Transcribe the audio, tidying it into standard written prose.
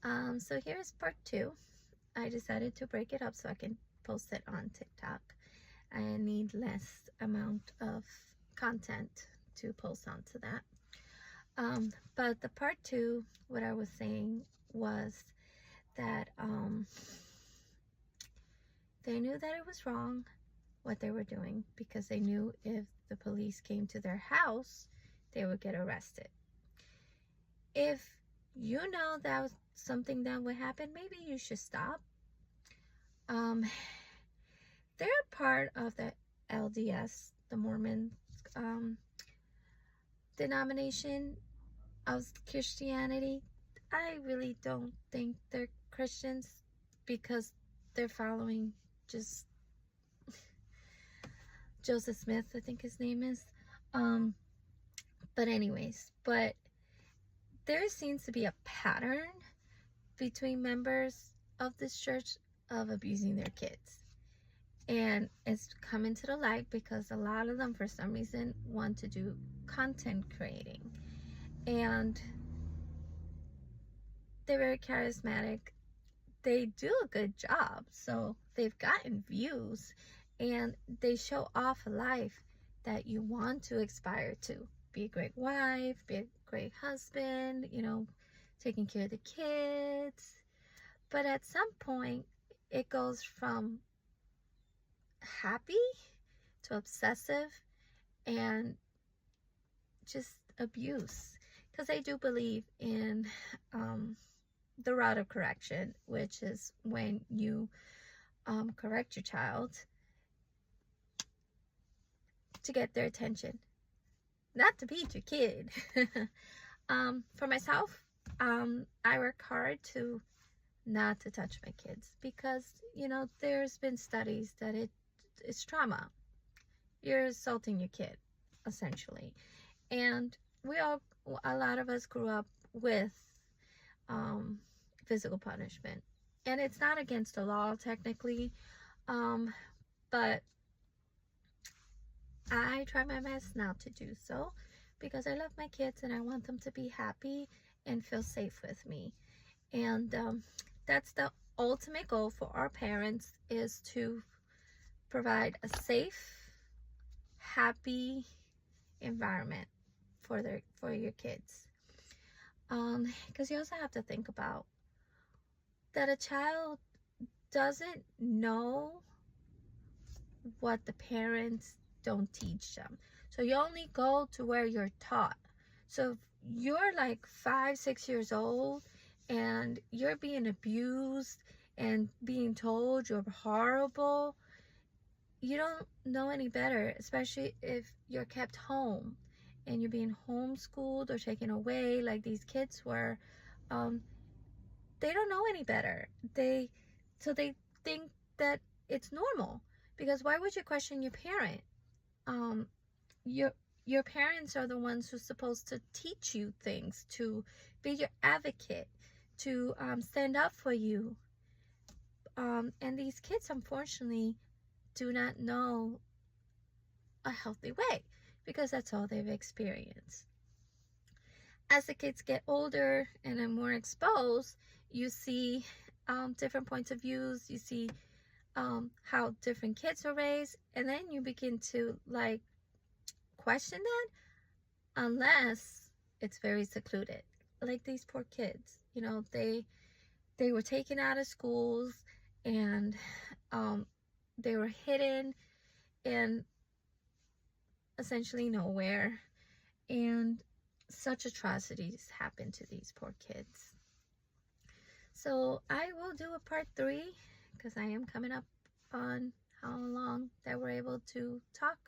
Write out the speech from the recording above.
So here's part 2. I decided to break it up so I can post it on TikTok. I need less amount of content to post onto that. But the part 2, what I was saying was that they knew that it was wrong what they were doing, because they knew if the police came to their house, they would get arrested. If you know that was something that would happen, maybe you should stop. They're part of the LDS, the Mormon denomination of Christianity. I really don't think they're Christians, because they're following just Joseph Smith, I think his name is. But anyways, there seems to be a pattern between members of this church of abusing their kids. And it's coming to the light because a lot of them, for some reason, want to do content creating. And they're very charismatic. They do a good job. So they've gotten views. And they show off a life that you want to aspire to. Be a great wife, be a great husband, taking care of the kids. But at some point, it goes from happy to obsessive and just abuse, because I do believe in the route of correction, which is when you correct your child to get their attention, not to beat your kid. For myself, I work hard to not to touch my kids, because there's been studies that it's trauma. You're assaulting your kid, essentially. And a lot of us grew up with physical punishment. And it's not against the law, technically. But I try my best not to do so, because I love my kids and I want them to be happy and feel safe with me. And that's the ultimate goal for our parents, is to provide a safe, happy environment for your kids. Because you also have to think about that a child doesn't know what the parents don't teach them. So you only go to where you're taught. So if you're like 5, 6 years old and you're being abused and being told you're horrible, you don't know any better, especially if you're kept home and you're being homeschooled or taken away like these kids were. They don't know any better. So they think that it's normal, because why would you question your parent? Your parents are the ones who's supposed to teach you things, to be your advocate, to stand up for you. And these kids, unfortunately, do not know a healthy way, because that's all they've experienced. As the kids get older and are more exposed, you see different points of views. You see how different kids are raised, and then you begin to question that, unless it's very secluded. Like these poor kids, they were taken out of schools, and they were hidden in essentially nowhere, and such atrocities happen to these poor kids. So I will do a part 3, because I am coming up on how long that we're able to talk